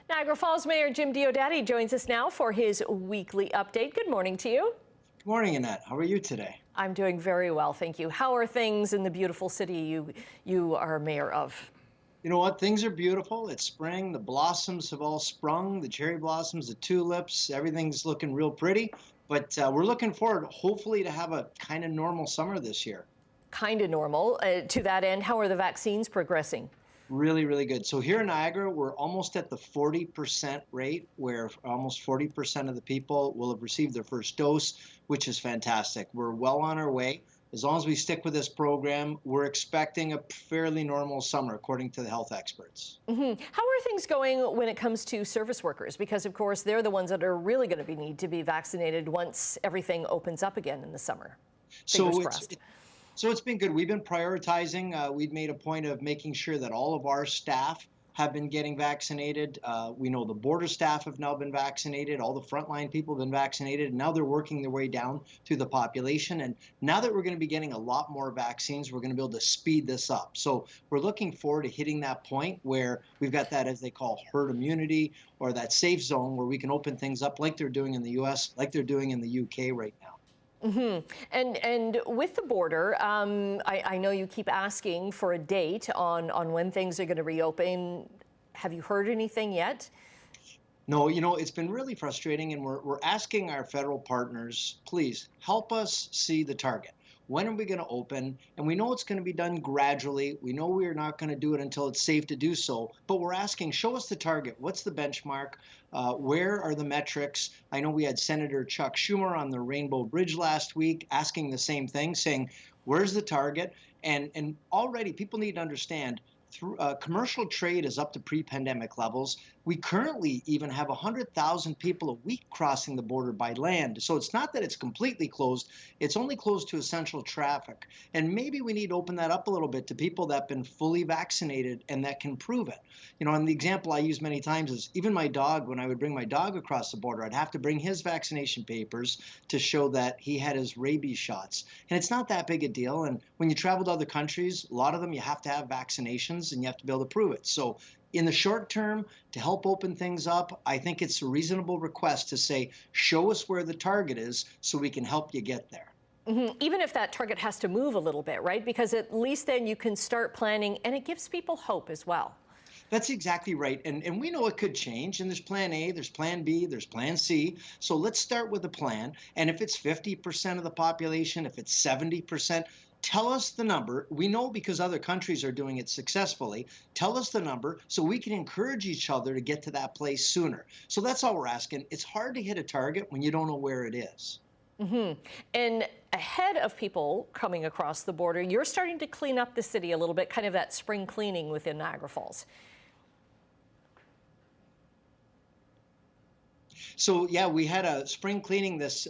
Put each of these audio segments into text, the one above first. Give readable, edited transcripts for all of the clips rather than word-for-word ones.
Niagara Falls Mayor Jim Diodati joins us now for his weekly update. Good morning to you. Good morning, Annette. How are you today? I'm doing very well, thank you. How are things in the beautiful city you are mayor of? You know what? Things are beautiful. It's spring. The blossoms have all sprung, the cherry blossoms, the tulips, everything's looking real pretty. But we're looking forward, hopefully, to have a kind of normal summer this year. Kind of normal. To that end, how are the vaccines progressing? Really, really good. So here in Niagara, we're almost at the 40% rate, where almost 40% of the people will have received their first dose, which is fantastic. We're well on our way. As long as we stick with this program, we're expecting a fairly normal summer, according to the health experts. How are things going when it comes to service workers? Because, of course, they're the ones that are really going to need to be vaccinated once everything opens up again in the summer. Fingers crossed. So it's been good. We've been prioritizing. We've made a point of making sure that all of our staff have been getting vaccinated. We know the border staff have now been vaccinated. All the frontline people have been vaccinated. And now they're working their way down through the population. And now that we're going to be getting a lot more vaccines, we're going to be able to speed this up. So we're looking forward to hitting that point where we've got that, as they call, herd immunity, or that safe zone where we can open things up like they're doing in the US, like they're doing in the UK right now. And with the border, I know you keep asking for a date on when things are going to reopen. Have you heard anything yet? No, it's been really frustrating, and we're asking our federal partners, please help us see the target. When are we going to open? And we know it's going to be done gradually. We know we are not going to do it until it's safe to do so. But we're asking, show us the target. What's the benchmark? Where are the metrics? I know we had Senator Chuck Schumer on the Rainbow Bridge last week asking the same thing, saying, where's the target? And already people need to understand, commercial trade is up to pre-pandemic levels. We currently even have 100,000 people a week crossing the border by land. So it's not that it's completely closed. It's only closed to essential traffic. And maybe we need to open that up a little bit to people that have been fully vaccinated and that can prove it. And the example I use many times is even my dog, when I would bring my dog across the border, I'd have to bring his vaccination papers to show that he had his rabies shots. And it's not that big a deal. And when you travel to other countries, a lot of them you have to have vaccinations and you have to be able to prove it. So in the short term, to help open things up, I think it's a reasonable request to say, show us where the target is so we can help you get there. Even if that target has to move a little bit, right? Because at least then you can start planning, and it gives people hope as well. That's exactly right. And we know it could change. And there's plan A, there's plan B, there's plan C. So let's start with a plan. And if it's 50% of the population, if it's 70%, tell us the number. We know because other countries are doing it successfully. Tell us the number so we can encourage each other to get to that place sooner. So that's all we're asking. It's hard to hit a target when you don't know where it is. And ahead of people coming across the border, you're starting to clean up the city a little bit, kind of that spring cleaning within Niagara Falls. So yeah, we had a spring cleaning this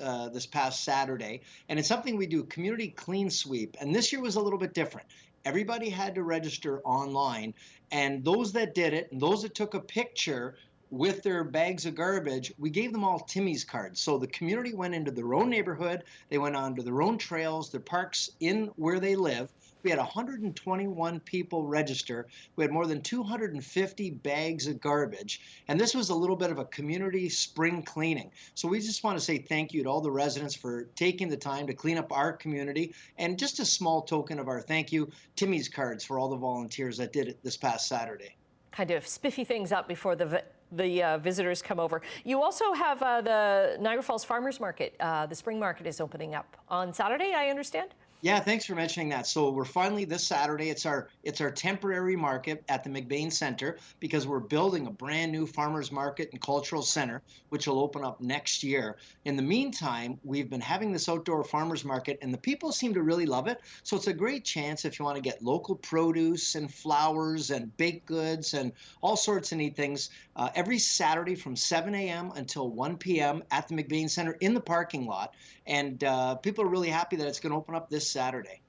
past Saturday, and it's something we do, community clean sweep. And this year was a little bit different. Everybody had to register online, and those that did it and those that took a picture with their bags of garbage, we gave them all Timmy's cards. So the community went into their own neighborhood, they went onto their own trails, their parks in where they live. We had 121 people register. We had more than 250 bags of garbage. And this was a little bit of a community spring cleaning. So we just want to say thank you to all the residents for taking the time to clean up our community. And just a small token of our thank you, Timmy's cards for all the volunteers that did it this past Saturday. Kind of spiffy things up before the visitors come over. You also have the Niagara Falls Farmers Market. The spring market is opening up on Saturday, I understand? Yeah, thanks for mentioning that. So we're finally this Saturday. It's our temporary market at the McBain Center because we're building a brand new farmers market and cultural center, which will open up next year. In the meantime, we've been having this outdoor farmers market, and the people seem to really love it. So it's a great chance if you want to get local produce and flowers and baked goods and all sorts of neat things every Saturday from 7 a.m. until 1 p.m. at the McBain Center in the parking lot. And people are really happy that it's going to open up this Saturday.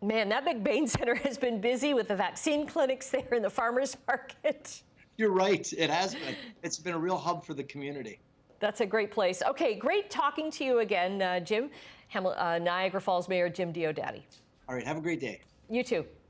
Man, that McBain Center has been busy with the vaccine clinics there in the farmers market. You're right. It has been. It's been a real hub for the community. That's a great place. Okay, great talking to you again, Jim. Niagara Falls Mayor Jim Diodati. All right. Have a great day. You too.